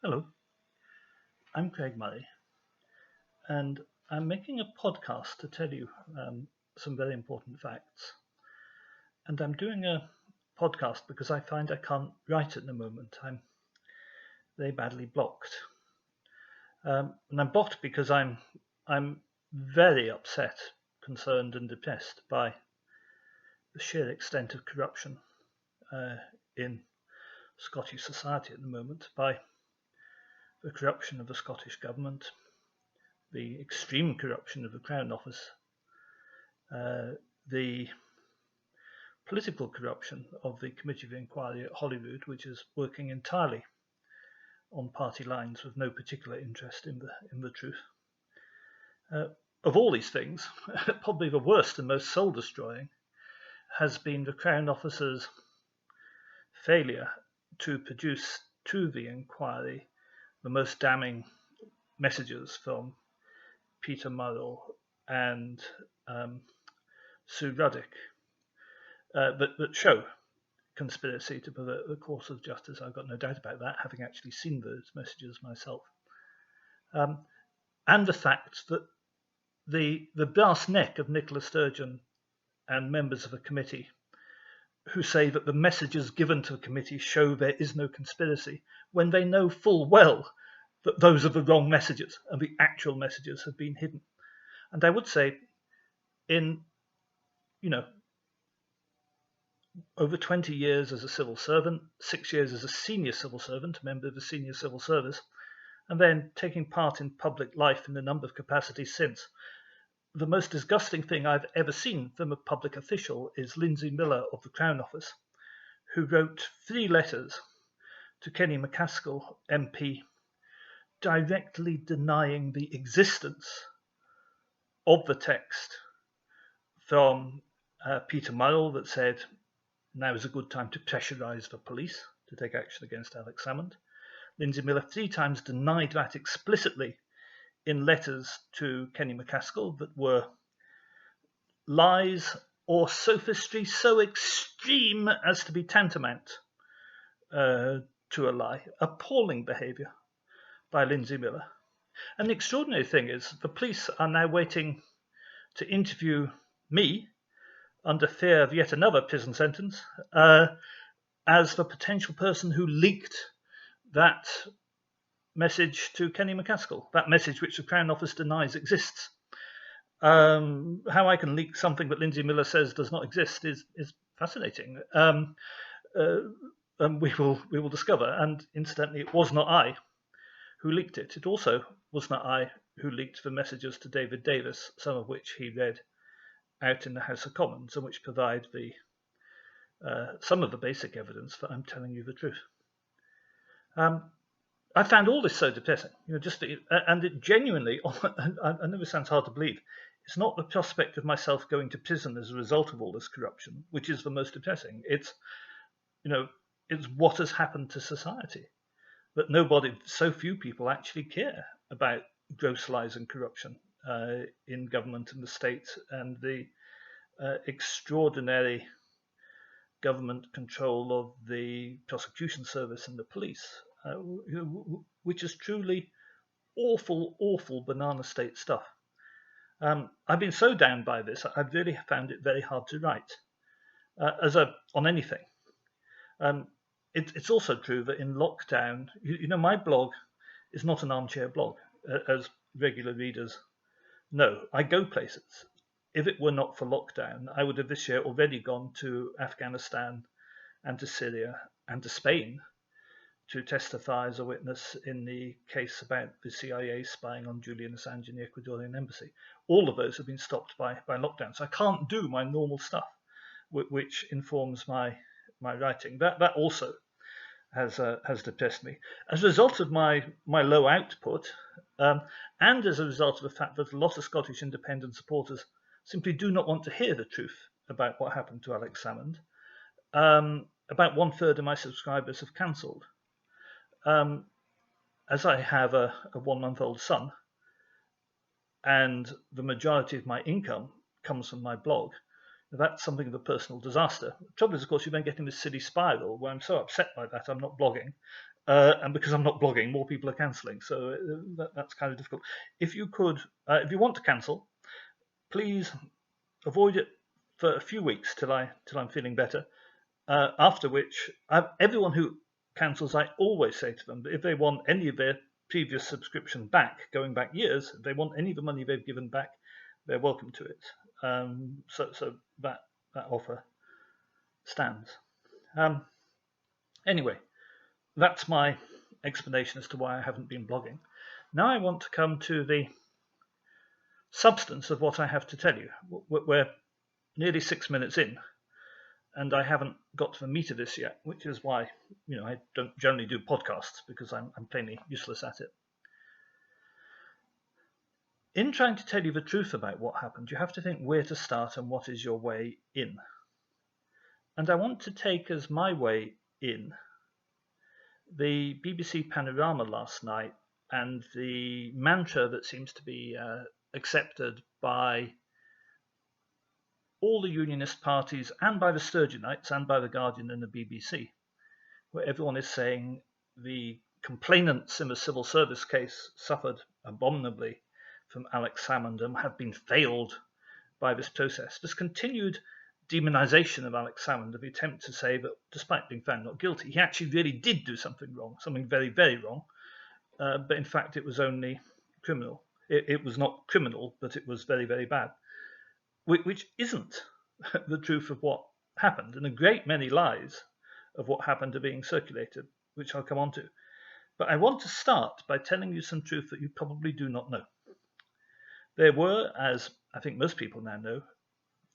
Hello, I'm Craig Murray, and I'm making a podcast to tell you some very important facts. And I'm doing a podcast because I find I can't write at the moment. I'm very badly blocked. And I'm blocked because I'm very upset, concerned, and depressed by the sheer extent of corruption in Scottish society at the moment, by the corruption of the Scottish government, the extreme corruption of the Crown Office, the political corruption of the Committee of Inquiry at Holyrood, which is working entirely on party lines with no particular interest in the truth. Of all these things, probably the worst and most soul-destroying has been the Crown Officer's failure to produce to the inquiry the most damning messages from Peter Murrell and Sue Ruddock that show conspiracy to pervert the course of justice. I've got no doubt about that, having actually seen those messages myself. And the fact that the brass neck of Nicola Sturgeon and members of the committee who say that the messages given to the committee show there is no conspiracy, when they know full well that those are the wrong messages and the actual messages have been hidden. And I would say in, over 20 years as a civil servant, 6 years as a senior civil servant, a member of the senior civil service, and then taking part in public life in a number of capacities since, the most disgusting thing I've ever seen from a public official is Lindsay Miller of the Crown Office, who wrote 3 letters to Kenny MacAskill, MP, directly denying the existence of the text from Peter Murrell that said, now is a good time to pressurise the police to take action against Alex Salmond. Lindsay Miller 3 times denied that explicitly in letters to Kenny MacAskill that were lies or sophistry so extreme as to be tantamount to a lie. Appalling behaviour by Lindsay Miller. And the extraordinary thing is the police are now waiting to interview me under fear of yet another prison sentence as the potential person who leaked that message to Kenny MacAskill, that message which the Crown Office denies exists. How I can leak something that Lindsay Miller says does not exist is fascinating. We will discover. And incidentally, it was not I who leaked it. It also was not I who leaked the messages to David Davis, some of which he read out in the House of Commons, and which provide some of the basic evidence that I'm telling you the truth. I found all this so depressing, and it genuinely, I know this sounds hard to believe, it's not the prospect of myself going to prison as a result of all this corruption, which is the most depressing. It's what has happened to society, that so few people actually care about gross lies and corruption in government and the state, and the extraordinary government control of the prosecution service and the police, which is truly awful, awful banana state stuff. I've been so down by this, I've really found it very hard to write on anything. It's also true that in lockdown, my blog is not an armchair blog, as regular readers know. I go places. If it were not for lockdown, I would have this year already gone to Afghanistan and to Syria and to Spain to testify as a witness in the case about the CIA spying on Julian Assange in the Ecuadorian embassy. All of those have been stopped by lockdown. So I can't do my normal stuff, which informs my writing. That also has depressed me. As a result of my low output, and as a result of the fact that a lot of Scottish independent supporters simply do not want to hear the truth about what happened to Alex Salmond, about 1/3 of my subscribers have cancelled. As I have a 1-month-old son, and the majority of my income comes from my blog, that's something of a personal disaster. The trouble is, of course, you then get in this silly spiral where I'm so upset by that I'm not blogging, And because I'm not blogging, more people are cancelling. So that's kind of difficult. If you want to cancel, please avoid it for a few weeks till I'm feeling better. After which, everyone who cancels, I always say to them that if they want any of their previous subscription back, going back years, if they want any of the money they've given back, they're welcome to it. So that offer stands. Anyway, that's my explanation as to why I haven't been blogging. Now I want to come to the substance of what I have to tell you. We're nearly 6 minutes in, and I haven't got to the meat of this yet, which is why I don't generally do podcasts, because I'm plainly useless at it. In trying to tell you the truth about what happened, you have to think where to start and what is your way in. And I want to take as my way in the BBC Panorama last night and the mantra that seems to be accepted by all the unionist parties and by the Sturgeonites and by the Guardian and the BBC, where everyone is saying the complainants in the civil service case suffered abominably from Alex Salmond and have been failed by this process. This continued demonization of Alex Salmond, of the attempt to say that despite being found not guilty, he actually really did do something wrong, something very, very wrong, but in fact it was only criminal. It was not criminal, but it was very, very bad, which isn't the truth of what happened. And a great many lies of what happened are being circulated, which I'll come on to. But I want to start by telling you some truth that you probably do not know. There were, as I think most people now know,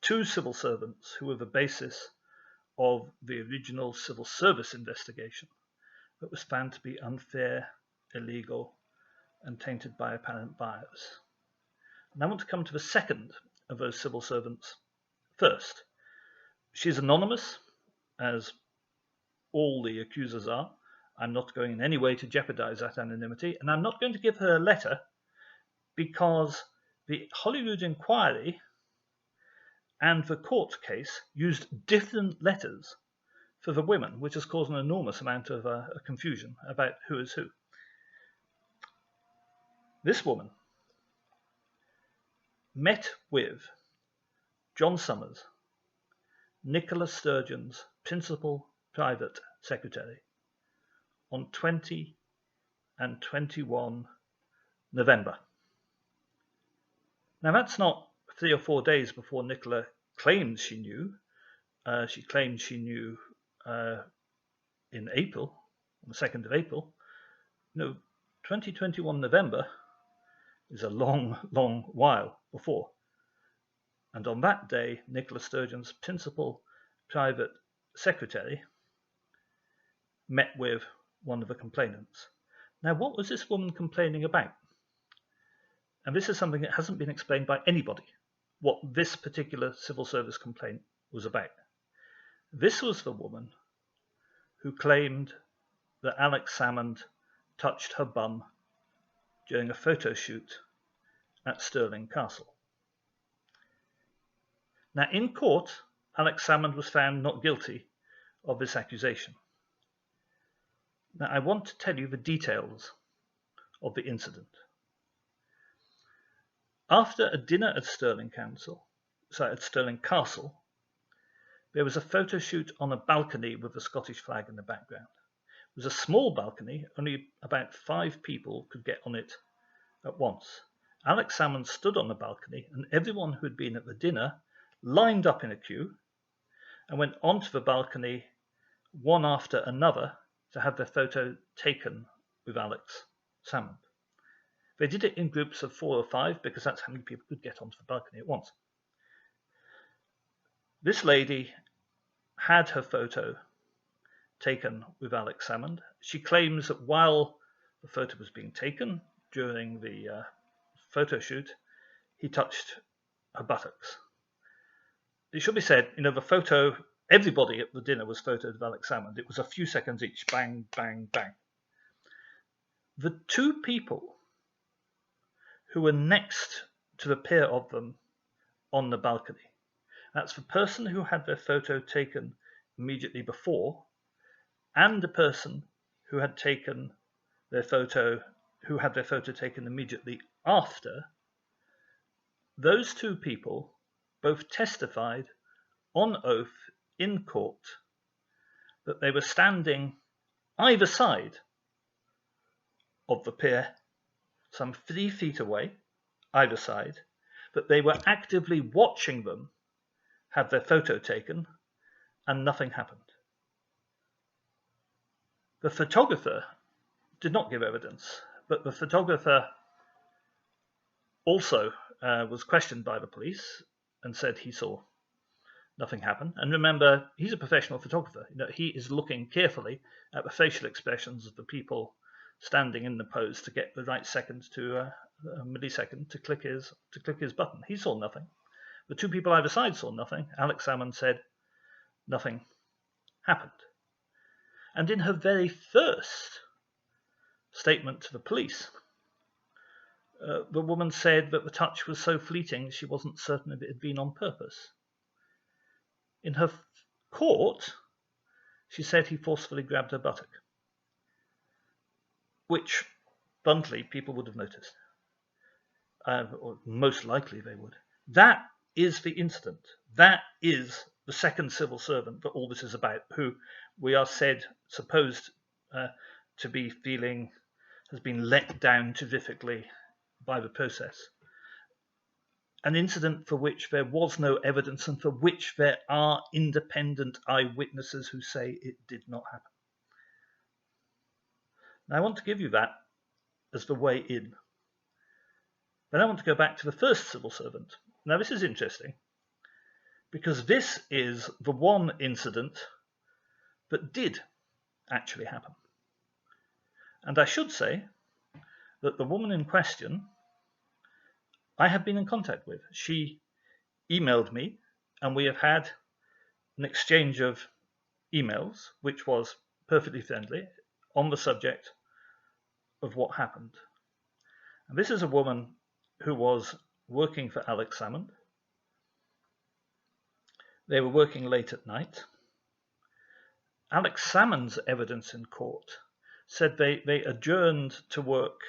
2 civil servants who were the basis of the original civil service investigation that was found to be unfair, illegal, and tainted by apparent bias. And I want to come to the second of those civil servants first. She's anonymous, as all the accusers are. I'm not going in any way to jeopardize that anonymity, and I'm not going to give her a letter because the Holyrood inquiry and the court case used different letters for the women, which has caused an enormous amount of confusion about who is who. This woman met with John Summers, Nicola Sturgeon's principal private secretary, on 20 and 21 November. Now that's not 3 or 4 days before Nicola claimed she knew. She claimed she knew in April, on the 2nd of April. 2021 November is a long, long while before. And on that day, Nicola Sturgeon's principal private secretary met with one of the complainants. Now, what was this woman complaining about? And this is something that hasn't been explained by anybody, what this particular civil service complaint was about. This was the woman who claimed that Alex Salmond touched her bum during a photo shoot at Stirling Castle. Now, in court, Alex Salmond was found not guilty of this accusation. Now, I want to tell you the details of the incident. After a dinner at Stirling Castle, there was a photo shoot on a balcony with the Scottish flag in the background. It was a small balcony, only about 5 people could get on it at once. Alex Salmond stood on the balcony, and everyone who had been at the dinner lined up in a queue and went onto the balcony one after another to have their photo taken with Alex Salmond. They did it in groups of 4 or 5 because that's how many people could get onto the balcony at once. This lady had her photo taken with Alex Salmond. She claims that while the photo was being taken during the photo shoot, he touched her buttocks. It should be said, the photo, everybody at the dinner was photoed with Alex Salmond. It was a few seconds each, bang, bang, bang. The 2 people who were next to the pair of them on the balcony, that's the person who had their photo taken immediately before and the person who had taken their photo, who had their photo taken immediately after, those two people both testified on oath in court that they were standing either side of the pier, some 3 feet away, either side, that they were actively watching them have their photo taken, and nothing happened. The photographer did not give evidence, but the photographer also was questioned by the police and said he saw nothing happen. And remember, he's a professional photographer. He is looking carefully at the facial expressions of the people standing in the pose to get the right second to a millisecond to click his button. He saw nothing. The two people either side saw nothing. Alex Salmond said nothing happened. And in her very first statement to the police, the woman said that the touch was so fleeting she wasn't certain if it had been on purpose. In her court, she said he forcefully grabbed her buttock, which, bluntly, people would have noticed. Or most likely they would. That is the incident. That is the second civil servant that all this is about, who we are supposed to be feeling has been let down terrifically by the process. An incident for which there was no evidence and for which there are independent eyewitnesses who say it did not happen. Now, I want to give you that as the way in. Then I want to go back to the first civil servant. Now, this is interesting because this is the one incident that did actually happen. And I should say that the woman in question I have been in contact with. She emailed me, and we have had an exchange of emails, which was perfectly friendly, on the subject of what happened. And this is a woman who was working for Alex Salmond. They were working late at night. Alex Salmond's evidence in court said they adjourned to work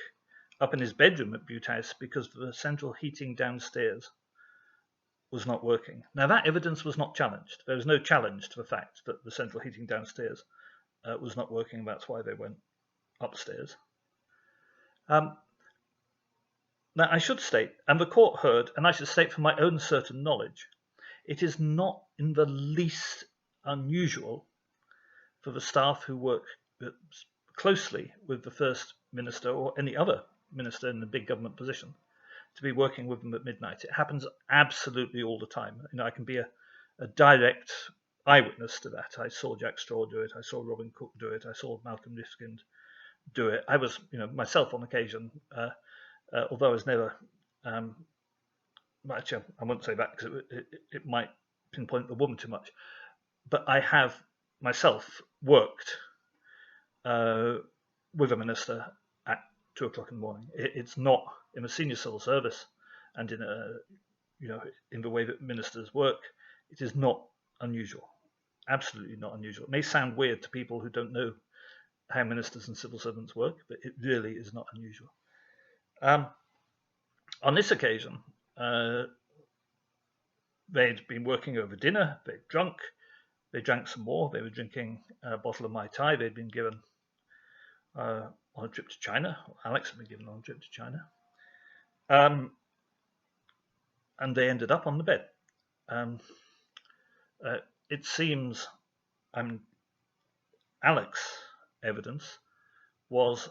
up in his bedroom at Bute House because the central heating downstairs was not working. Now, that evidence was not challenged. There was no challenge to the fact that the central heating downstairs was not working. That's why they went upstairs. Now, I should state, and the court heard, and I should state for my own certain knowledge, it is not in the least unusual for the staff who work closely with the First Minister or any other minister in a big government position to be working with them at midnight. It happens absolutely all the time. I can be a direct eyewitness to that. I saw Jack Straw do it. I saw Robin Cook do it. I saw Malcolm Rifkind do it. I was, myself on occasion, although I was never, actually, I won't say that because it might pinpoint the woman too much, but I have myself worked with a minister at 2 o'clock in the morning. It's not in a senior civil service and in the way that ministers work. It is not unusual. Absolutely not unusual. It may sound weird to people who don't know how ministers and civil servants work, but it really is not unusual. On this occasion, they'd been working over dinner. They'd drunk. They drank some more. They were drinking a bottle of Mai Tai. They'd been given on a trip to China. Alex had been given on a trip to China. And they ended up on the bed. It seems Alex's evidence was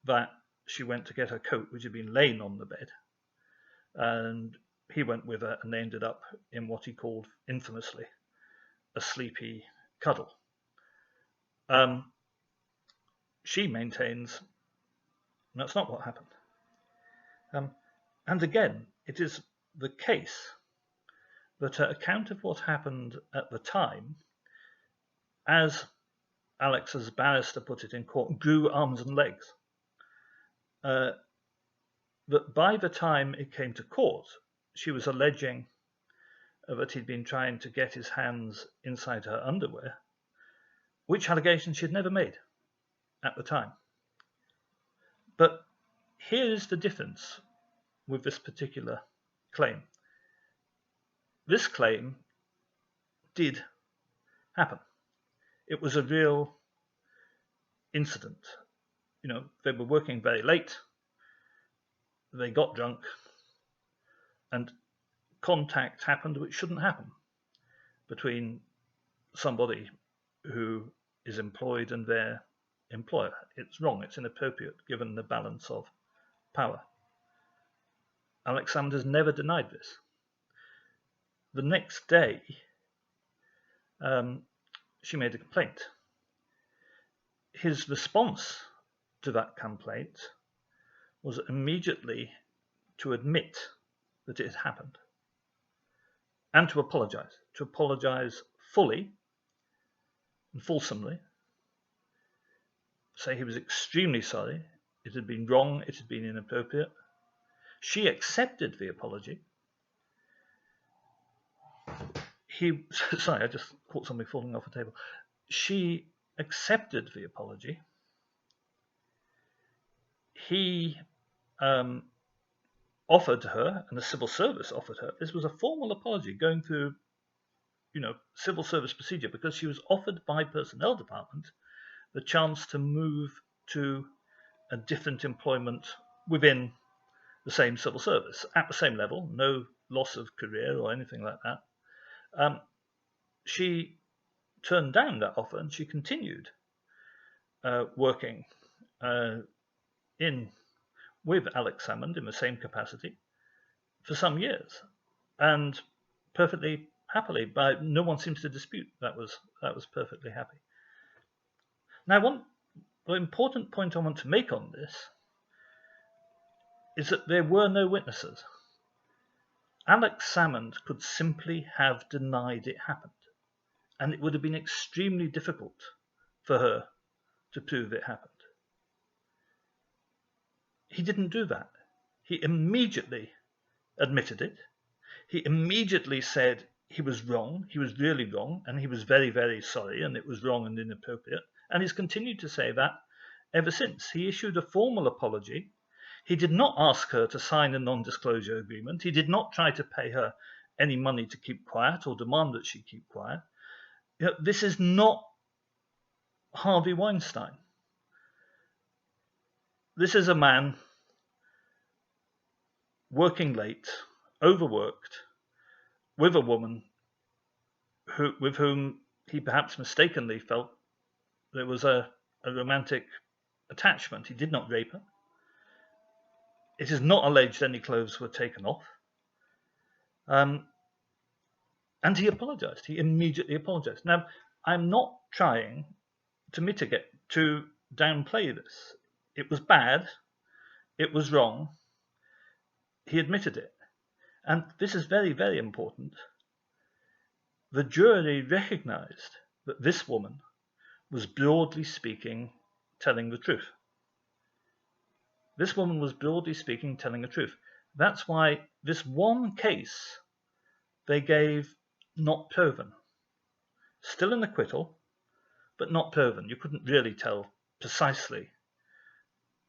that she went to get her coat, which had been laying on the bed, and he went with her, and they ended up in what he called infamously a sleepy cuddle. She maintains that's not what happened. And again, it is the case that her account of what happened at the time, as Alex's barrister put it in court, grew arms and legs. That by the time it came to court, she was alleging that he'd been trying to get his hands inside her underwear, which allegation she had never made. at the time. But here is the difference with this particular claim. This claim did happen. It was a real incident. They were working very late, they got drunk, and contact happened which shouldn't happen between somebody who is employed and their employer. It's wrong, it's inappropriate given the balance of power. Alex Salmond never denied this. The next day, she made a complaint. His response to that complaint was immediately to admit that it had happened and to apologize fully and fulsomely, say he was extremely sorry, it had been wrong, it had been inappropriate. She accepted the apology. Sorry, I just caught something falling off the table. She accepted the apology. He offered her, and the civil service offered her, this was a formal apology going through, civil service procedure, because she was offered by personnel department the chance to move to a different employment within the same civil service at the same level, no loss of career or anything like that. She turned down that offer and she continued working with Alex Salmond in the same capacity for some years, and perfectly happily. But no one seems to dispute that was perfectly happy. Now, the important point I want to make on this is that there were no witnesses. Alex Salmond could simply have denied it happened, and it would have been extremely difficult for her to prove it happened. He didn't do that. He immediately admitted it. He immediately said he was wrong, he was really wrong, and he was very, very sorry, and it was wrong and inappropriate. And he's continued to say that ever since. He issued a formal apology. He did not ask her to sign a non-disclosure agreement. He did not try to pay her any money to keep quiet or demand that she keep quiet. This is not Harvey Weinstein. This is a man working late, overworked, with a woman with whom he perhaps mistakenly felt there was a romantic attachment. He did not rape her. It is not alleged any clothes were taken off. And he apologized. He immediately apologized. Now, I'm not trying to downplay this. It was bad. It was wrong. He admitted it. And this is very, very important. The jury recognized that this woman was, broadly speaking, telling the truth. This woman was, broadly speaking, telling the truth. That's why this one case they gave not proven. Still an acquittal, but not proven. You couldn't really tell precisely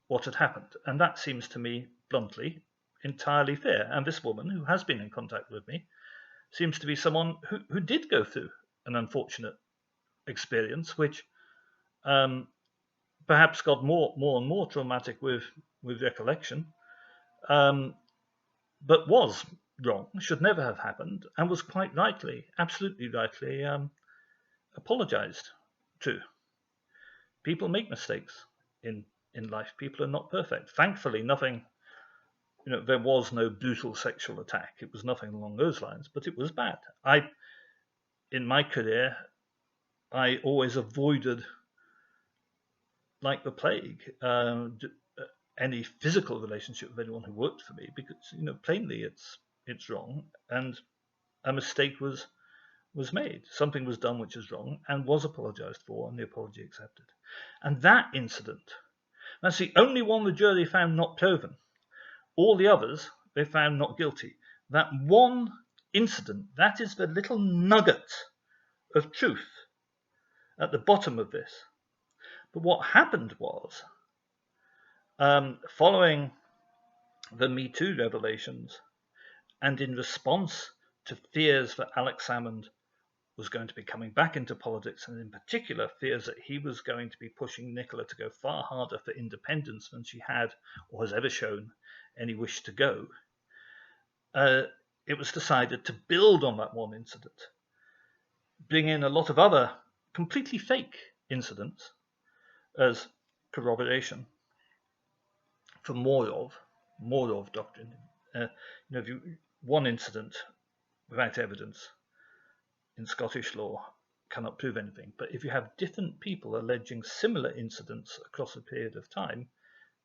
what had happened. And that seems to me, bluntly, entirely fair. And this woman, who has been in contact with me, seems to be someone who did go through an unfortunate experience, which perhaps got more and more traumatic with recollection, but was wrong, should never have happened, and was quite rightly, absolutely rightly, apologized to. People make mistakes in life. People are not perfect. Thankfully, nothing, there was no brutal sexual attack. It was nothing along those lines, but it was bad. In my career, I always avoided, like the plague, any physical relationship with anyone who worked for me, because plainly it's wrong, and a mistake was made. Something was done which is wrong and was apologized for, and the apology accepted. And that incident, that's the only one the jury found not proven. All the others they found not guilty. That one incident, that is the little nugget of truth at the bottom of this. But what happened was, following the Me Too revelations, and in response to fears that Alex Salmond was going to be coming back into politics, and in particular fears that he was going to be pushing Nicola to go far harder for independence than she had or has ever shown any wish to go, it was decided to build on that one incident, bring in a lot of other completely fake incidents as corroboration for more of doctrine. One incident without evidence in Scottish law cannot prove anything. But if you have different people alleging similar incidents across a period of time,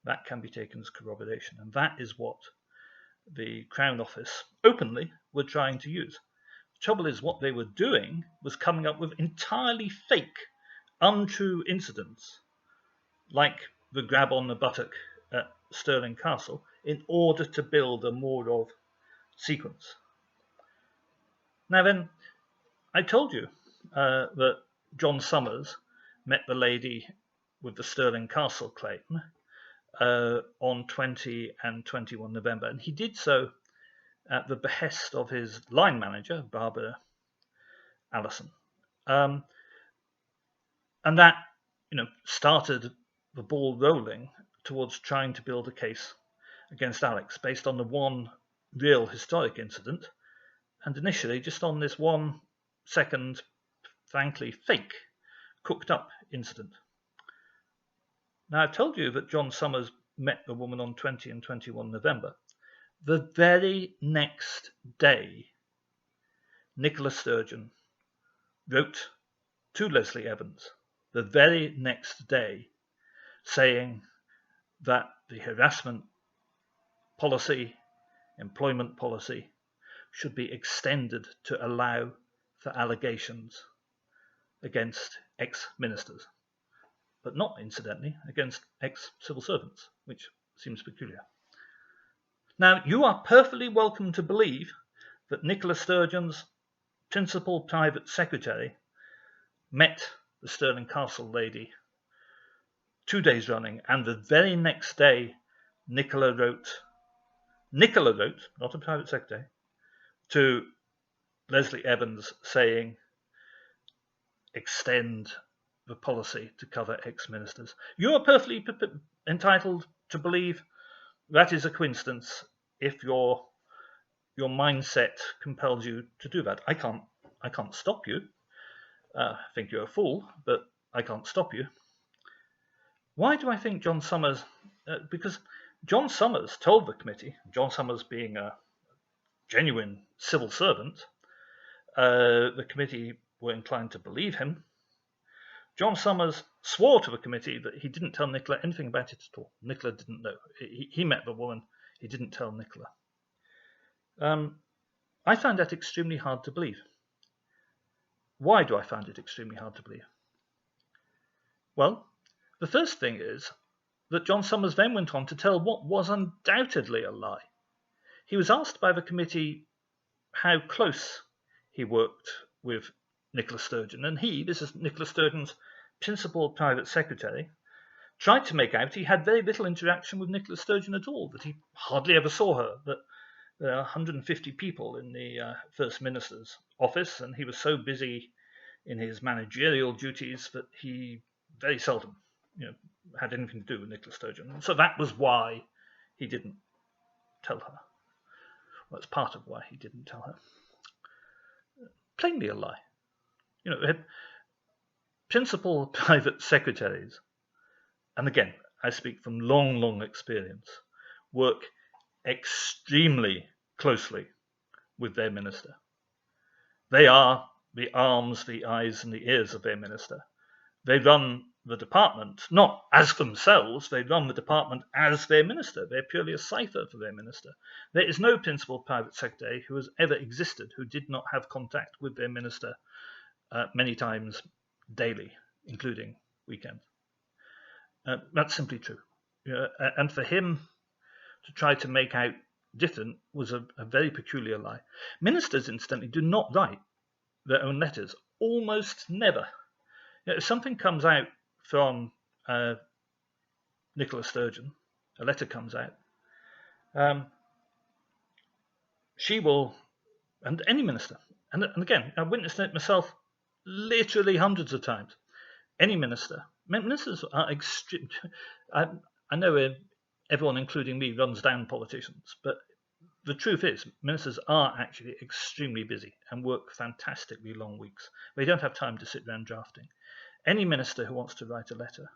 that can be taken as corroboration. And that is what the Crown Office openly were trying to use. The trouble is, what they were doing was coming up with entirely fake, untrue incidents, like the grab on the buttock at Stirling Castle, in order to build a more of sequence. Now then, I told you that John Summers met the lady with the Stirling Castle claim on 20 and 21 November, and he did so at the behest of his line manager, Barbara Allison. And that, started the ball rolling towards trying to build a case against Alex based on the one real historic incident, and initially just on this 1 second, frankly fake, cooked up incident. Now, I've told you that John Summers met the woman on 20 and 21 November. The very next day, Nicola Sturgeon wrote to Leslie Evans, the very next day, saying that the harassment policy, employment policy, should be extended to allow for allegations against ex-ministers, but not, incidentally, against ex-civil servants, which seems peculiar. Now, you are perfectly welcome to believe that Nicola Sturgeon's principal private secretary met the Stirling Castle lady 2 days running, and the very next day Nicola wrote, not a private secretary, to Leslie Evans saying, extend the policy to cover ex-ministers. You are perfectly entitled to believe that is a coincidence if your mindset compels you to do that. I can't stop you. I think you're a fool, but I can't stop you. Why do I think John Summers? Because John Summers told the committee, John Summers being a genuine civil servant, the committee were inclined to believe him. John Summers swore to the committee that he didn't tell Nicola anything about it at all. Nicola didn't know. He met the woman. He didn't tell Nicola. I find that extremely hard to believe. Why do I find it extremely hard to believe? Well, the first thing is that John Summers then went on to tell what was undoubtedly a lie. He was asked by the committee how close he worked with Nicola Sturgeon, and this is Nicola Sturgeon's principal private secretary, tried to make out he had very little interaction with Nicola Sturgeon at all, that he hardly ever saw her, that there are 150 people in the First Minister's office, and he was so busy in his managerial duties that he very seldom had anything to do with Nicola Sturgeon. So that was why he didn't tell her. Well, it's part of why he didn't tell her. Plainly a lie. Principal private secretaries, and again, I speak from long experience, work extremely closely with their minister. They are the arms, the eyes, and the ears of their minister. They run the department, not as themselves, they run the department as their minister. They're purely a cipher for their minister. There is no principal private secretary who has ever existed who did not have contact with their minister many times daily, including weekends. That's simply true. And for him to try to make out different was a very peculiar lie. Ministers, incidentally, do not write their own letters. Almost never. If something comes out from Nicola Sturgeon, a letter comes out, she will, and any minister, and again, I've witnessed it myself literally hundreds of times. Any ministers are extreme. I know everyone, including me, runs down politicians, but the truth is, ministers are actually extremely busy and work fantastically long weeks. They don't have time to sit around drafting. Any minister who wants to write a letter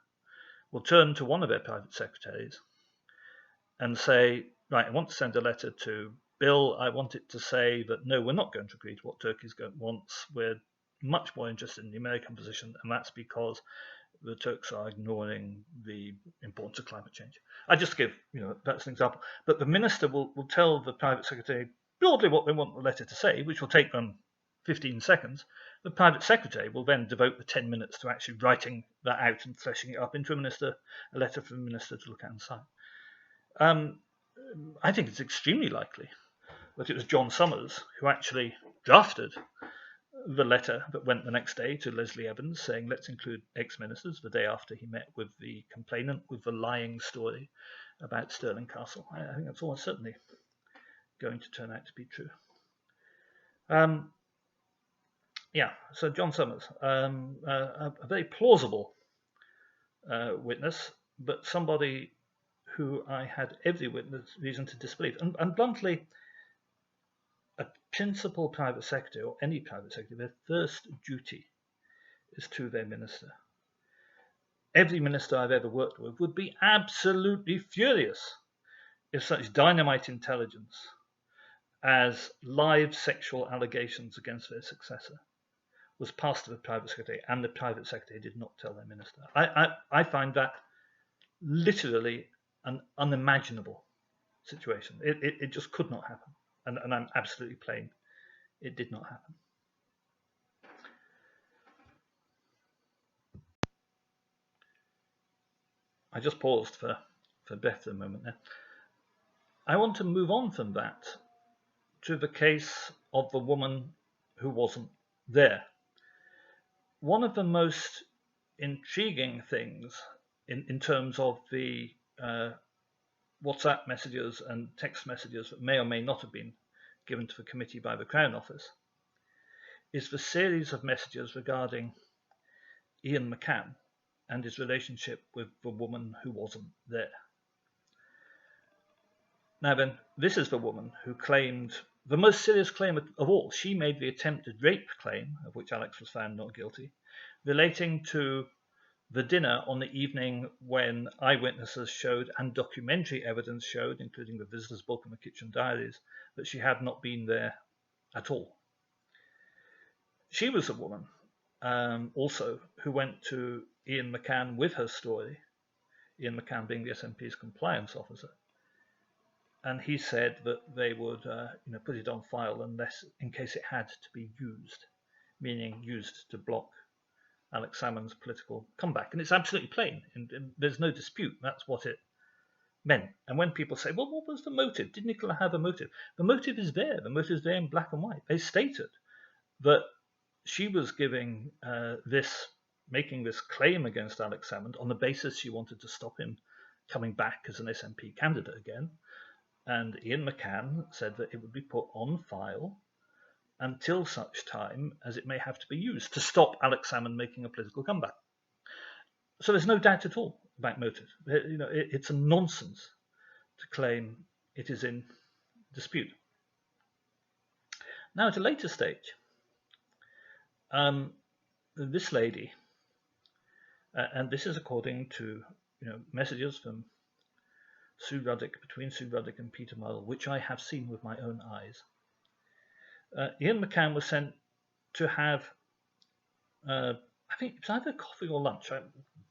will turn to one of their private secretaries and say, right, I want to send a letter to Bill. I want it to say that, no, we're not going to agree to what Turkey wants. We're much more interested in the American position, and that's because the Turks are ignoring the importance of climate change. I just give, that's an example. But the minister will tell the private secretary broadly what they want the letter to say, which will take them 15 seconds. The private secretary will then devote the 10 minutes to actually writing that out and fleshing it up into a letter for the minister to look at and sign. I think it's extremely likely that it was John Summers who actually drafted the letter that went the next day to Leslie Evans saying, let's include ex-ministers, the day after he met with the complainant with the lying story about Stirling Castle. I think that's almost certainly going to turn out to be true. So John Summers, a very plausible witness, but somebody who I had every reason to disbelieve. And bluntly, a principal private secretary, or any private secretary, their first duty is to their minister. Every minister I've ever worked with would be absolutely furious if such dynamite intelligence as live sexual allegations against their successor was passed to the private secretary, and the private secretary did not tell their minister. I find that literally an unimaginable situation. It just could not happen. And I'm absolutely plain, it did not happen. I just paused for breath for a moment there. I want to move on from that to the case of the woman who wasn't there. One of the most intriguing things in terms of the WhatsApp messages and text messages that may or may not have been given to the committee by the Crown Office is the series of messages regarding Ian McCann and his relationship with the woman who wasn't there. Now then, this is the woman who claimed the most serious claim of all. She made the attempted rape claim, of which Alex was found not guilty, relating to the dinner on the evening when eyewitnesses showed and documentary evidence showed, including the visitor's book and the kitchen diaries, that she had not been there at all. She was a woman also who went to Ian McCann with her story, Ian McCann being the SNP's compliance officer. And he said that they would put it on file in case it had to be used, meaning used to block Alex Salmond's political comeback. And it's absolutely plain, and there's no dispute. That's what it meant. And when people say, well, what was the motive? Did Nicola have a motive? The motive is there. The motive is there in black and white. They stated that she was making this claim against Alex Salmond on the basis she wanted to stop him coming back as an SNP candidate again. And Ian McCann said that it would be put on file until such time as it may have to be used to stop Alex Salmond making a political comeback. So there's no doubt at all about motive. It's a nonsense to claim it is in dispute. Now, at a later stage, this lady, and this is according to messages from between Sue Ruddock and Peter Murrell, which I have seen with my own eyes. Ian McCann was sent to have, I think it was either coffee or lunch.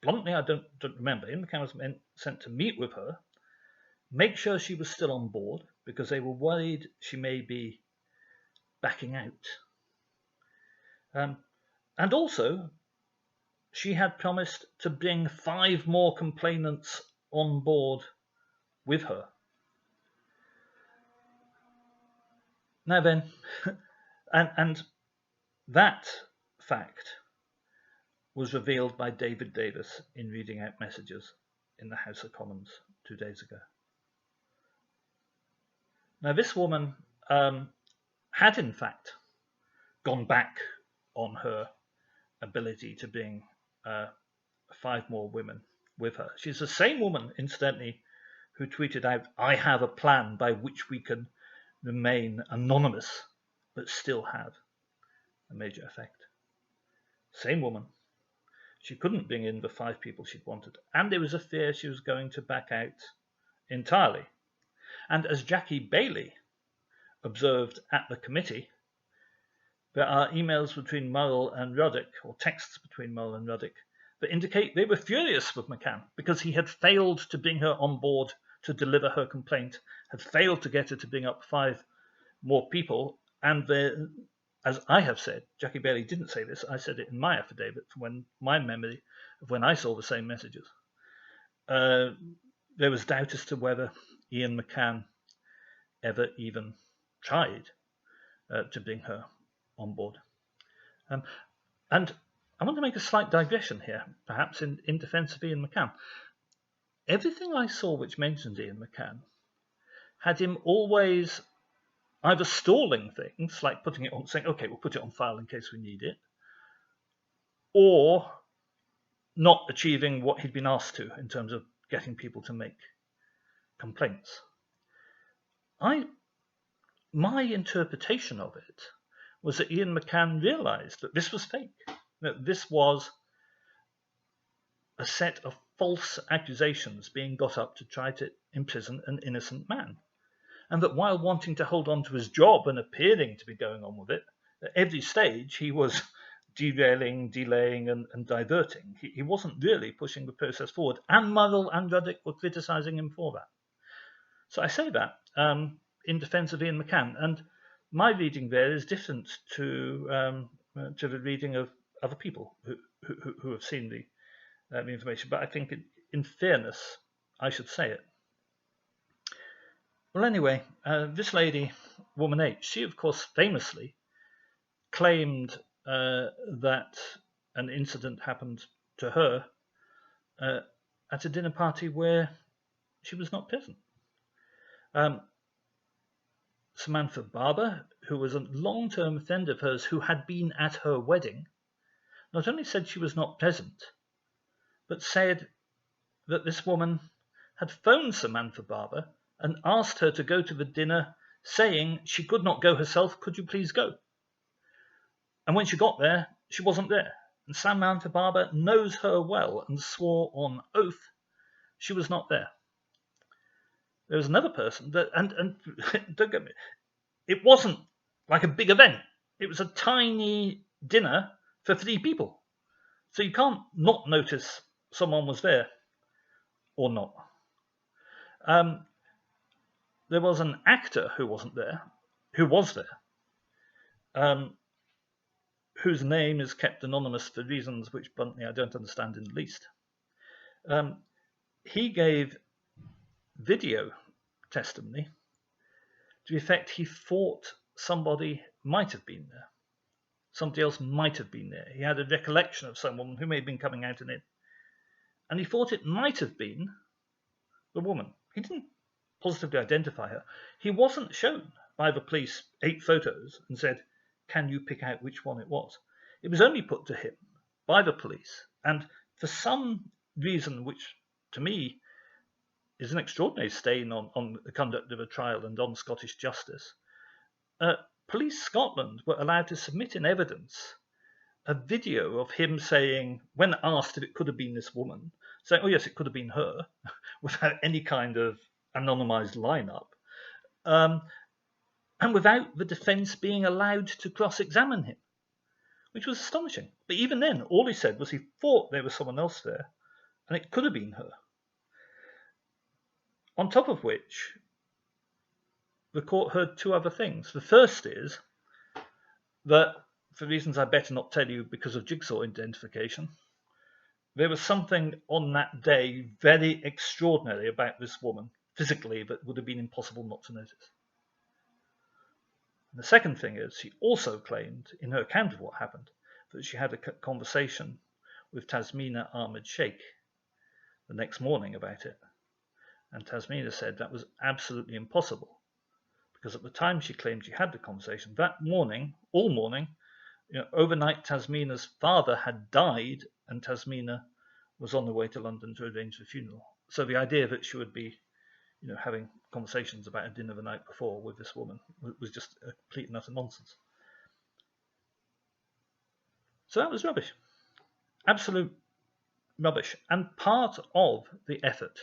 Bluntly, I don't remember. Ian McCann was sent to meet with her, make sure she was still on board, because they were worried she may be backing out. And also, she had promised to bring 5 more complainants on board with her. Now then, and that fact was revealed by David Davis in reading out messages in the House of Commons 2 days ago. Now, this woman had in fact gone back on her ability to bring 5 more women with her. She's the same woman, incidentally, who tweeted out, "I have a plan by which we can remain anonymous but still have a major effect." Same woman. She couldn't bring in the 5 people she'd wanted, and there was a fear she was going to back out entirely. And as Jackie Bailey observed at the committee, there are emails between Murrell and Ruddock, or texts between Murrell and Ruddock, that indicate they were furious with McCann because he had failed to bring her on board to deliver her complaint, had failed to get her to bring up 5 more people, and as I have said, Jackie Bailey didn't say this, I said it in my affidavit from my memory of when I saw the same messages. There was doubt as to whether Ian McCann ever even tried to bring her on board. And I want to make a slight digression here, perhaps in defence of Ian McCann. Everything I saw which mentioned Ian McCann had him always either stalling things, like putting it on, saying, "Okay, we'll put it on file in case we need it," or not achieving what he'd been asked to in terms of getting people to make complaints. My interpretation of it was that Ian McCann realised that this was fake, that this was a set of false accusations being got up to try to imprison an innocent man. And that while wanting to hold on to his job and appearing to be going on with it, at every stage he was derailing, delaying, and diverting. He wasn't really pushing the process forward. And Murrell and Ruddock were criticising him for that. So I say that in defence of Ian McCann. And my reading there is different to the reading of other people who have seen the information. But I think, in fairness, I should say it. Well, anyway, this lady, Woman H, she, of course, famously claimed that an incident happened to her at a dinner party where she was not present. Samantha Barber, who was a long-term friend of hers who had been at her wedding, not only said she was not present, but said that this woman had phoned Samantha Barber and asked her to go to the dinner, saying she could not go herself, "Could you please go?" And when she got there, she wasn't there. And Samantha Barber knows her well and swore on oath she was not there. There was another person that, and don't get me, it wasn't like a big event. It was a tiny dinner for 3 people. So you can't not notice someone was there or not. There was an actor who wasn't there, who was there, whose name is kept anonymous for reasons which, bluntly, I don't understand in the least. He gave video testimony to the effect he thought somebody might have been there. Somebody else might have been there. He had a recollection of someone who may have been coming out and in. And he thought it might have been the woman. He didn't positively identify her. He wasn't shown by the police 8 photos and said, "Can you pick out which one it was?" It was only put to him by the police. And for some reason, which to me is an extraordinary stain on the conduct of a trial and on Scottish justice, Police Scotland were allowed to submit in evidence a video of him saying, when asked if it could have been this woman, saying, "Oh yes, it could have been her," without any kind of anonymised lineup, and without the defence being allowed to cross-examine him, which was astonishing. But even then, all he said was he thought there was someone else there, and it could have been her. On top of which, the court heard 2 other things. The first is that, for reasons I better not tell you because of jigsaw identification, there was something on that day very extraordinary about this woman, physically, that would have been impossible not to notice. And the second thing is, she also claimed, in her account of what happened, that she had a conversation with Tasmina Ahmed Sheikh the next morning about it. And Tasmina said that was absolutely impossible, because at the time she claimed she had the conversation, that morning, all morning, overnight, Tasmina's father had died, and Tasmina was on the way to London to arrange the funeral. So the idea that she would be, having conversations about a dinner the night before with this woman was just a complete and utter nonsense. So that was rubbish, absolute rubbish, and part of the effort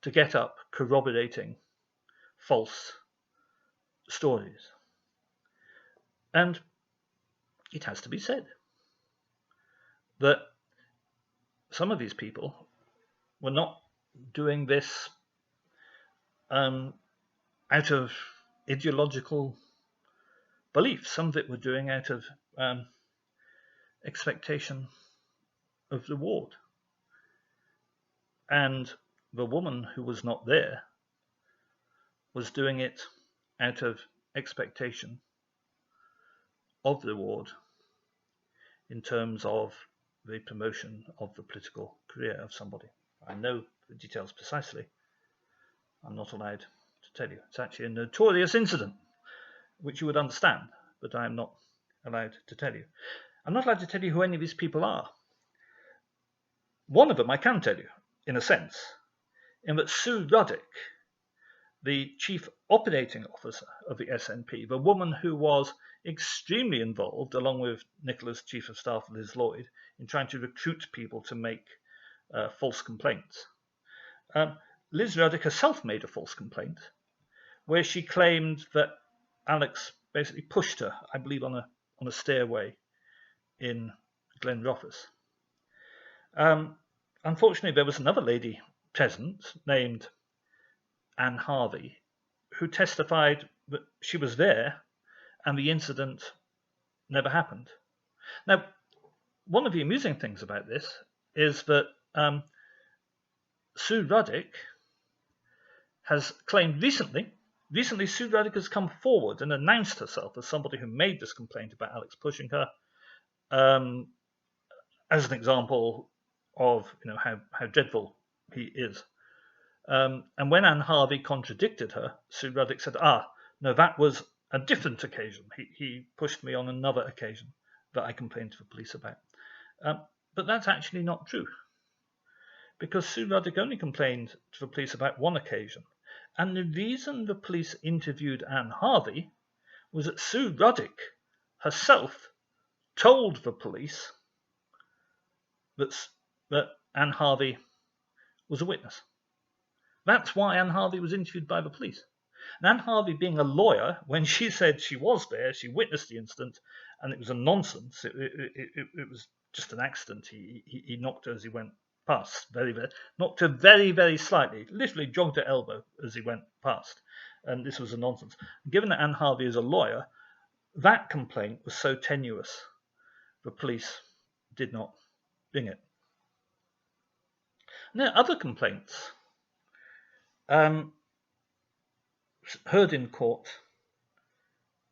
to get up corroborating false stories. And it has to be said that some of these people were not doing this out of ideological belief. Some of it were doing out of expectation of reward. And the woman who was not there was doing it out of expectation of reward in terms of the promotion of the political career of somebody. I know the details precisely. I'm not allowed to tell you. It's actually a notorious incident, which you would understand, but I'm not allowed to tell you. I'm not allowed to tell you who any of these people are. One of them I can tell you, in a sense, in that Sue Ruddock, the chief operating officer of the SNP, the woman who was extremely involved, along with Nicola's chief of staff, Liz Lloyd, in trying to recruit people to make false complaints. Liz Ruddock herself made a false complaint where she claimed that Alex basically pushed her, I believe, on a stairway in Glenrothes. Unfortunately, there was another lady present named Anne Harvey who testified that she was there and the incident never happened. Now, one of the amusing things about this is that Sue Ruddock has claimed recently Sue Ruddock has come forward and announced herself as somebody who made this complaint about Alex pushing her, as an example of how dreadful he is. And when Anne Harvey contradicted her, Sue Ruddock said, no, that was a different occasion. He pushed me on another occasion that I complained to the police about. But that's actually not true, because Sue Ruddock only complained to the police about one occasion. And the reason the police interviewed Anne Harvey was that Sue Ruddock herself told the police that Anne Harvey was a witness. That's why Anne Harvey was interviewed by the police. And Anne Harvey, being a lawyer, when she said she was there, she witnessed the incident, and it was a nonsense. It was just an accident. He knocked her as he went past, knocked her very, very slightly, literally jogged her elbow as he went past. And this was a nonsense. Given that Anne Harvey is a lawyer, that complaint was so tenuous, the police did not bring it. And there are other complaints heard in court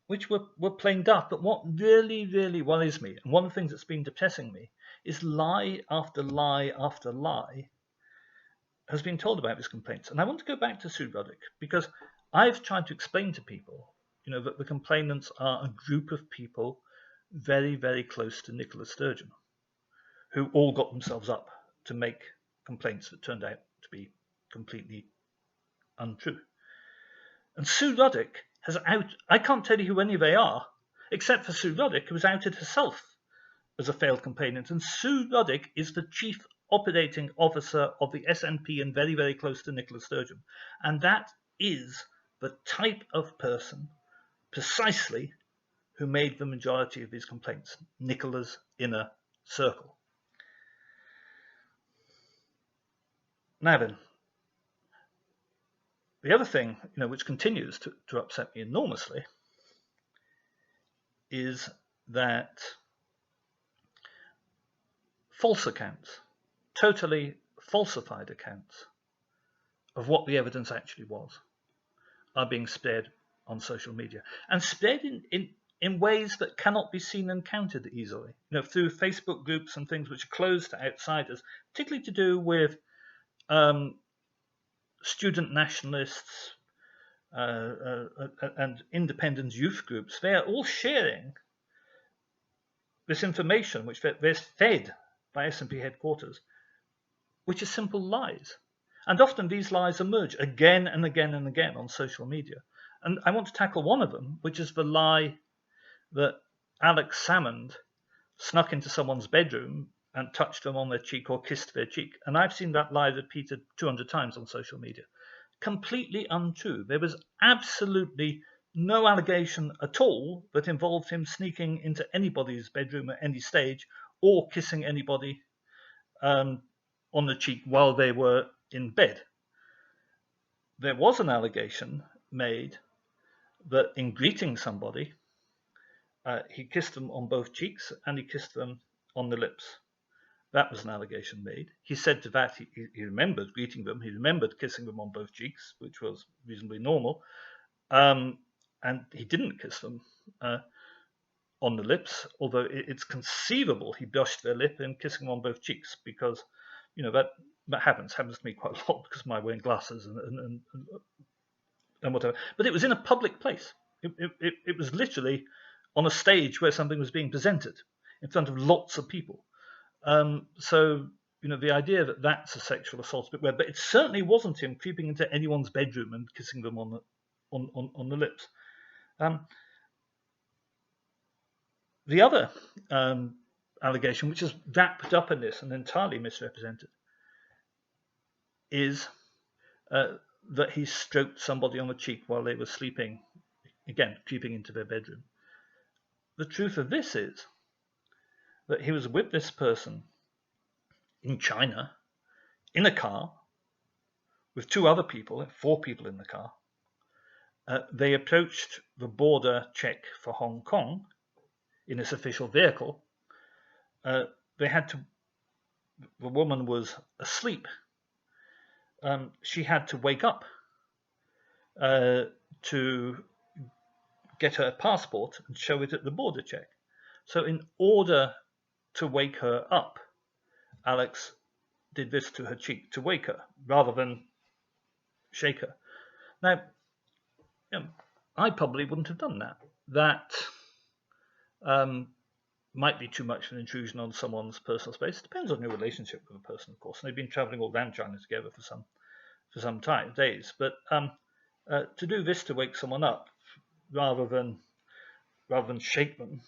which were plain daft. But what really, really worries me, and one of the things that's been depressing me, is lie after lie after lie has been told about these complaints. And I want to go back to Sue Ruddock, because I've tried to explain to people, that the complainants are a group of people very, very close to Nicola Sturgeon, who all got themselves up to make complaints that turned out to be completely untrue. And Sue Ruddock I can't tell you who any of they are, except for Sue Ruddock, who has outed herself as a failed complainant. And Sue Ruddock is the chief operating officer of the SNP and very, very close to Nicola Sturgeon. And that is the type of person precisely who made the majority of these complaints, Nicola's inner circle. Now then, the other thing, which continues to upset me enormously, is that false accounts, totally falsified accounts of what the evidence actually was, are being spread on social media, and spread in ways that cannot be seen and counted easily. Through Facebook groups and things which are closed to outsiders, particularly to do with student nationalists and independent youth groups. They are all sharing this information, which they're fed by SNP headquarters, which is simple lies. And often these lies emerge again and again and again on social media. And I want to tackle one of them, which is the lie that Alex Salmond snuck into someone's bedroom and touched them on their cheek or kissed their cheek. And I've seen that lie repeated 200 times on social media. Completely untrue. There was absolutely no allegation at all that involved him sneaking into anybody's bedroom at any stage or kissing anybody on the cheek while they were in bed. There was an allegation made that in greeting somebody, he kissed them on both cheeks and he kissed them on the lips. That was an allegation made. He said to that he remembered greeting them, he remembered kissing them on both cheeks, which was reasonably normal, and he didn't kiss them on the lips, although it's conceivable he brushed their lip in kissing them on both cheeks, because that happens to me quite a lot because of my wearing glasses and whatever. But it was in a public place. It was literally on a stage where something was being presented in front of lots of people. So the idea that that's a sexual assault is a bit weird, but it certainly wasn't him creeping into anyone's bedroom and kissing them on the lips. The other allegation, which is wrapped up in this and entirely misrepresented, is that he stroked somebody on the cheek while they were sleeping, again, creeping into their bedroom. The truth of this is that he was with this person in China, in a car, with 2 other people, 4 people in the car. They approached the border check for Hong Kong in this official vehicle. The woman was asleep. She had to wake up to get her passport and show it at the border check. So in order to wake her up, Alex did this to her cheek to wake her rather than shake her. Now, I probably wouldn't have done that. That might be too much of an intrusion on someone's personal space. It depends on your relationship with a person, of course. And they've been traveling all around China together for some time, days. But to do this to wake someone up rather than shake them,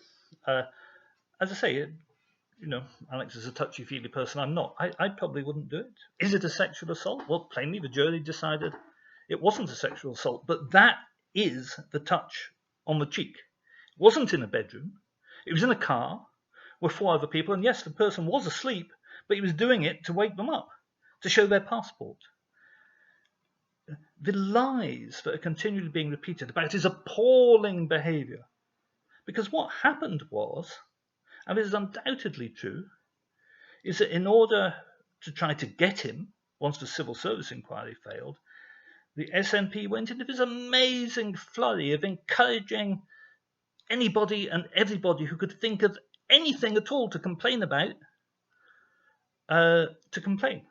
as I say, Alex is a touchy-feely person. I'm not. I probably wouldn't do it. Is it a sexual assault? Well, plainly the jury decided it wasn't a sexual assault, but that is the touch on the cheek. It wasn't in a bedroom. It was in a car with 4 other people, and yes, the person was asleep, but he was doing it to wake them up, to show their passport. The lies that are continually being repeated about his appalling behaviour, because what happened was, and this is undoubtedly true, is that in order to try to get him, once the civil service inquiry failed, the SNP went into this amazing flurry of encouraging anybody and everybody who could think of anything at all to complain about, to complain.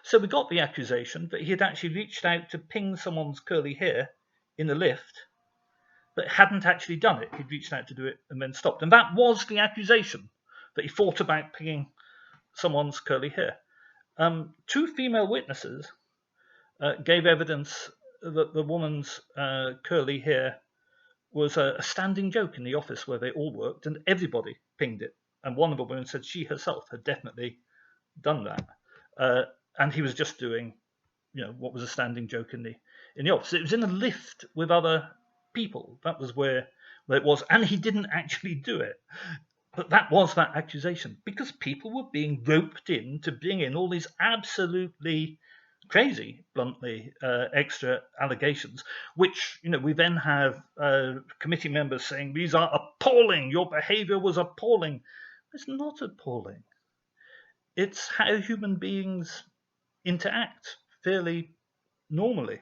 So we got the accusation that he had actually reached out to ping someone's curly hair in the lift, but hadn't actually done it. He'd reached out to do it and then stopped. And that was the accusation, that he thought about pinging someone's curly hair. 2 female witnesses gave evidence that the woman's curly hair was a standing joke in the office where they all worked, and everybody pinged it. And one of the women said she herself had definitely done that. And he was just doing, what was a standing joke in the office. It was in a lift with other people. That was where it was. And he didn't actually do it. But that was that accusation, because people were being roped in to bring in all these absolutely crazy, bluntly, extra allegations, which, we then have committee members saying, these are appalling, your behaviour was appalling. It's not appalling. It's how human beings interact fairly normally.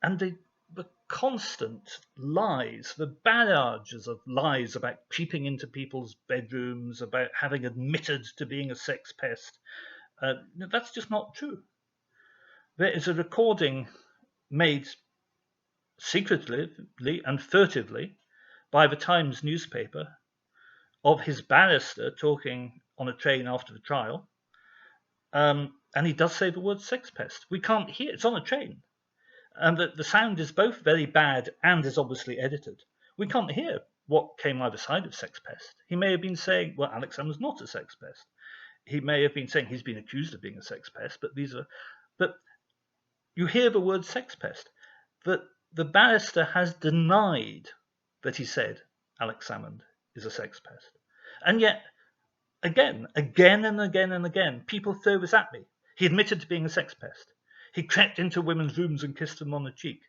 And the constant lies, the barrages of lies about creeping into people's bedrooms, about having admitted to being a sex pest, that's just not true. There is a recording made secretly and furtively by the Times newspaper of his barrister talking on a train after the trial. And he does say the word sex pest. We can't hear, it's on a train. And the sound is both very bad and is obviously edited. We can't hear what came either side of sex pest. He may have been saying, well, Alex Salmond's not a sex pest. He may have been saying he's been accused of being a sex pest, but you hear the word sex pest. That the barrister has denied that he said Alex Salmond is a sex pest. And yet, again and again, people throw this at me. He admitted to being a sex pest. He crept into women's rooms and kissed them on the cheek.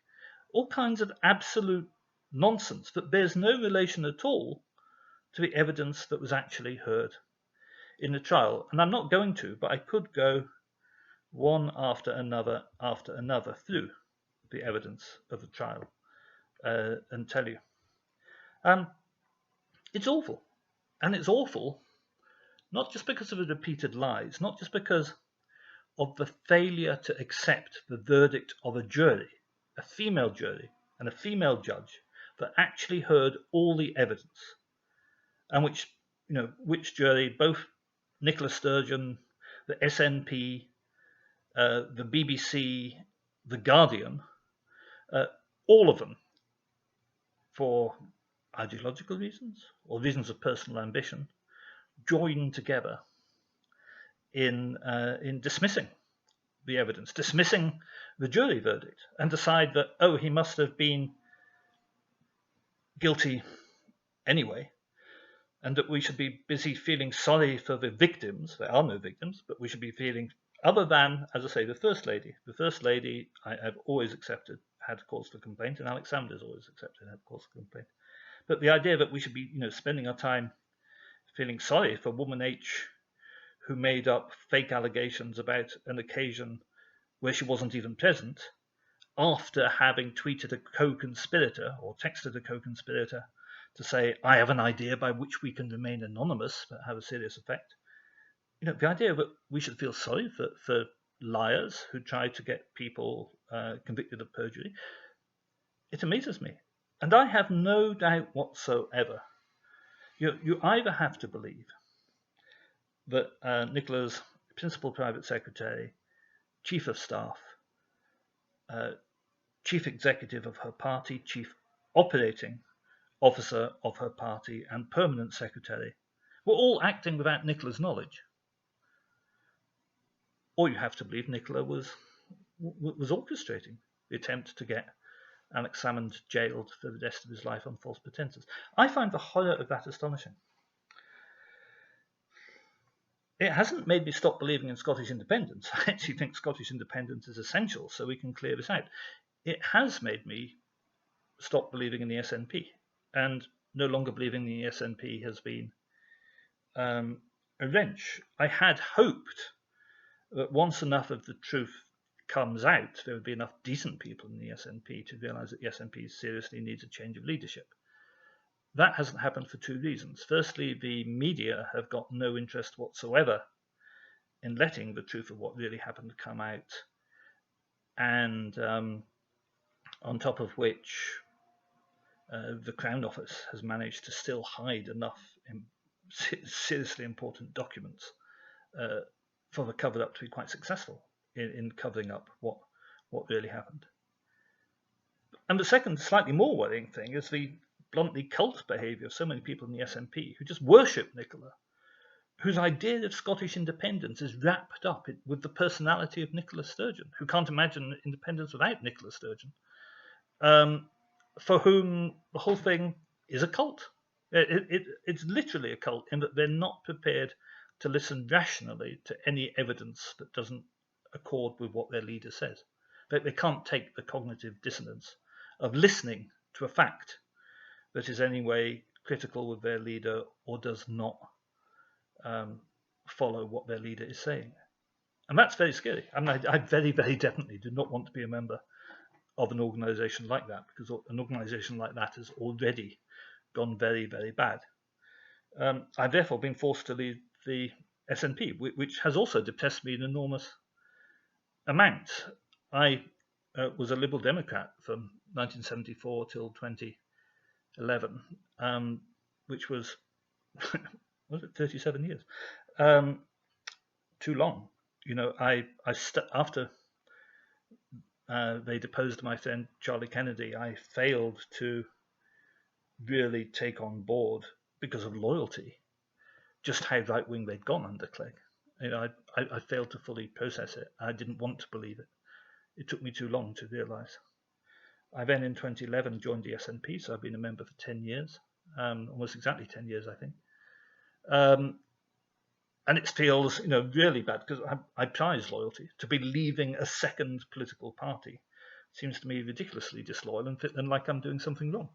All kinds of absolute nonsense that bears no relation at all to the evidence that was actually heard in the trial. And I'm not going to, but I could go one after another through the evidence of the trial and tell you. It's awful. And it's awful not just because of the repeated lies, not just because of the failure to accept the verdict of a jury, a female jury and a female judge that actually heard all the evidence, and which jury, both Nicola Sturgeon, the SNP, the BBC, the Guardian, all of them, for ideological reasons or reasons of personal ambition, join together in dismissing the evidence, dismissing the jury verdict, and decide that, oh, he must have been guilty anyway, and that we should be busy feeling sorry for the victims. There are no victims, but we should be feeling, other than, as I say, the First Lady. The First Lady, I've always accepted, had cause for complaint, and Alex Salmond has always accepted, had cause for complaint. But the idea that we should be, spending our time feeling sorry for Woman H, who made up fake allegations about an occasion where she wasn't even present, after having tweeted a co-conspirator or texted a co-conspirator to say, I have an idea by which we can remain anonymous but have a serious effect. The idea that we should feel sorry for liars who try to get people convicted of perjury, it amazes me. And I have no doubt whatsoever. You either have to believe that Nicola's principal private secretary, chief of staff, chief executive of her party, chief operating officer of her party, and permanent secretary were all acting without Nicola's knowledge. Or you have to believe Nicola was orchestrating the attempt to get Alex Salmond jailed for the rest of his life on false pretenses. I find the horror of that astonishing. It hasn't made me stop believing in Scottish independence. I actually think Scottish independence is essential so we can clear this out. It has made me stop believing in the SNP, and no longer believing the SNP has been a wrench. I had hoped that once enough of the truth comes out, there would be enough decent people in the SNP to realise that the SNP seriously needs a change of leadership. That hasn't happened for two reasons. Firstly, the media have got no interest whatsoever in letting the truth of what really happened come out, and on top of which, the Crown Office has managed to still hide enough seriously important documents for the cover-up to be quite successful in covering up what really happened. And the second, slightly more worrying thing is the bluntly cult behaviour of so many people in the SNP who just worship Nicola, whose idea of Scottish independence is wrapped up with the personality of Nicola Sturgeon, who can't imagine independence without Nicola Sturgeon, for whom the whole thing is a cult. It's literally a cult in that they're not prepared to listen rationally to any evidence that doesn't accord with what their leader says. They can't take the cognitive dissonance of listening to a fact that is anyway critical of their leader or does not follow what their leader is saying. And that's very scary. I very, very definitely do not want to be a member of an organisation like that, because an organisation like that has already gone very, very bad. I've therefore been forced to leave the SNP, which has also depressed me an enormous amount. I was a Liberal Democrat from 1974 till 2011, which was 37 years, too long. After they deposed my friend Charlie Kennedy, I failed to really take on board, because of loyalty, just how right wing they'd gone under Clegg. I failed to fully process it. I didn't want to believe it. It took me too long to realise. I then, in 2011, joined the SNP, so I've been a member for 10 years, almost exactly 10 years, I think. And it feels, really bad, because I prize loyalty. To be leaving a second political party seems to me ridiculously disloyal and like I'm doing something wrong.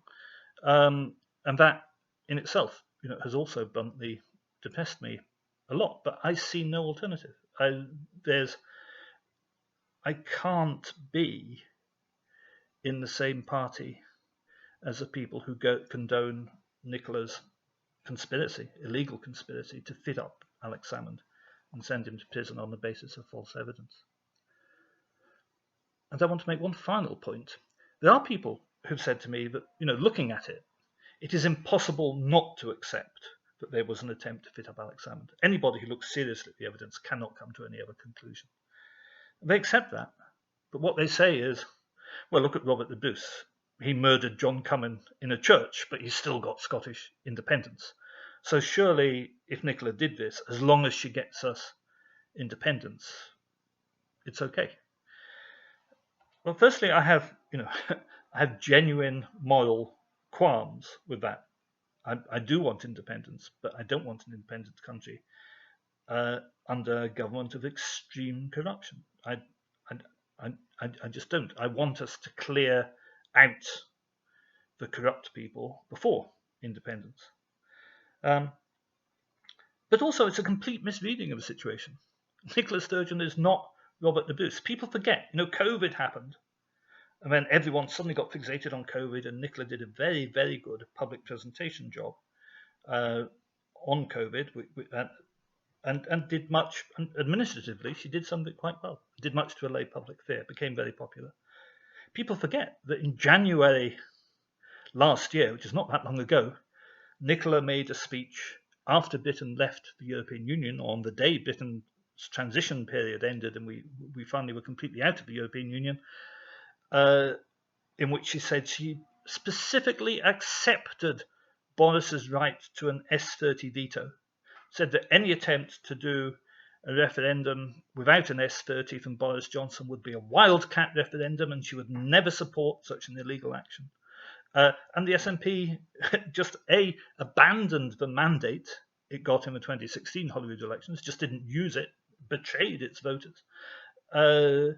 And that in itself, has also bluntly depressed me a lot. But I see no alternative. I can't be in the same party as the people who condone Nicola's conspiracy, illegal conspiracy, to fit up Alex Salmond and send him to prison on the basis of false evidence. And I want to make one final point. There are people who've said to me that, looking at it, it is impossible not to accept that there was an attempt to fit up Alex Salmond. Anybody who looks seriously at the evidence cannot come to any other conclusion. They accept that, but what they say is, well, look at Robert the Bruce. He murdered John Cummin in a church, but he's still got Scottish independence. So surely, if Nicola did this, as long as she gets us independence, it's okay. Well, firstly, I have genuine moral qualms with that. I do want independence, but I don't want an independent country under a government of extreme corruption. I just don't. I want us to clear out the corrupt people before independence. But also, it's a complete misreading of the situation. Nicola Sturgeon is not Robert the Bruce. People forget, COVID happened, and then everyone suddenly got fixated on COVID, and Nicola did a very, very good public presentation job on COVID, and did much. And administratively, she did something quite well. Did much to allay public fear. Became very popular. People forget that in January last year, which is not that long ago, Nicola made a speech after Britain left the European Union, on the day Britain's transition period ended and we finally were completely out of the European Union, in which she said she specifically accepted Boris's right to an S30 veto, said that any attempt to do a referendum without an S30 from Boris Johnson would be a wildcat referendum, and she would never support such an illegal action. And the SNP just abandoned the mandate it got in the 2016 Holyrood elections, just didn't use it, betrayed its voters, and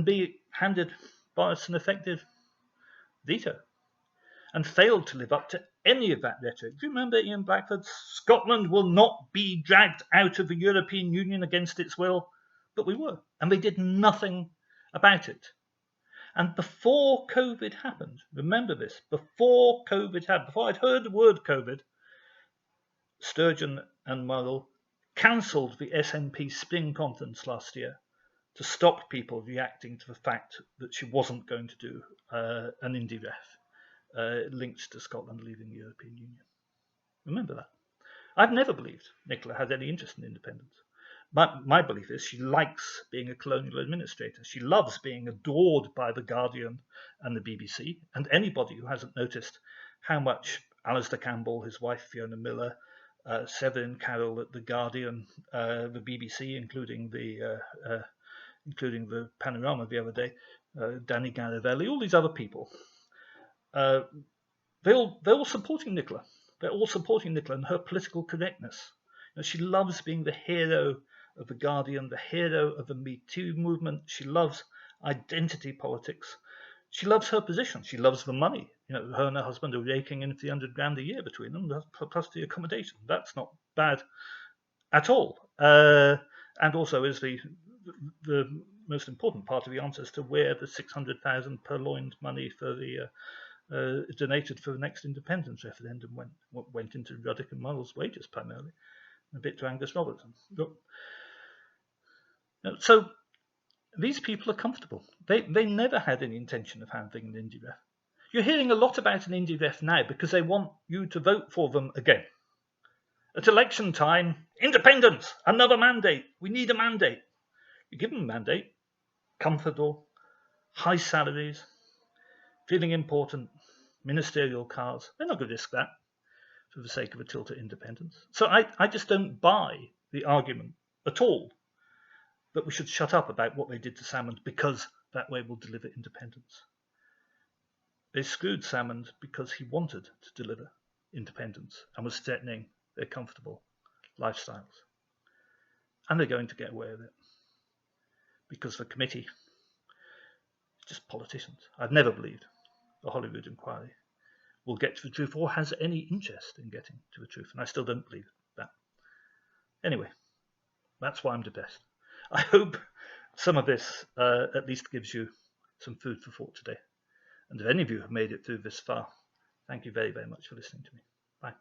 B, handed Boris an effective veto, and failed to live up to any of that rhetoric. Do you remember Ian Blackford's Scotland will not be dragged out of the European Union against its will? But we were, and they did nothing about it. And before COVID happened, remember this, before I'd heard the word COVID, Sturgeon and Murrell cancelled the SNP Spring Conference last year to stop people reacting to the fact that she wasn't going to do an indie ref linked to Scotland leaving the European Union. Remember that. I've never believed Nicola has any interest in independence. My belief is she likes being a colonial administrator. She loves being adored by The Guardian and the BBC. And anybody who hasn't noticed how much Alistair Campbell, his wife Fiona Miller, Severin Carroll at The Guardian, the BBC, including the Panorama the other day, Danny Garavelli, all these other people, they're all supporting Nicola. They're all supporting Nicola and her political correctness. She loves being the hero of The Guardian, the hero of the Me Too movement. She loves identity politics. She loves her position. She loves the money. Her and her husband are raking in $300,000 a year between them, plus the accommodation. That's not bad at all. And also is the most important part of the answer as to where the 600,000 purloined money for the donated for the next independence referendum went into Ruddock and Mull's wages primarily, and a bit to Angus Robertson. So these people are comfortable. They never had any intention of having an indie ref. You're hearing a lot about an indie ref now because they want you to vote for them again. At election time, independence, another mandate. We need a mandate. You give them a mandate, comfortable, high salaries, feeling important, ministerial cars. They're not going to risk that for the sake of a tilt at independence. So I just don't buy the argument at all that we should shut up about what they did to Salmond because that way will deliver independence. They screwed Salmond because he wanted to deliver independence and was threatening their comfortable lifestyles. And they're going to get away with it because the committee is just politicians. I've never believed the Holyrood inquiry will get to the truth or has any interest in getting to the truth, and I still don't believe that. Anyway, that's why I'm depressed. I hope some of this at least gives you some food for thought today. And if any of you have made it through this far, thank you very, very much for listening to me. Bye.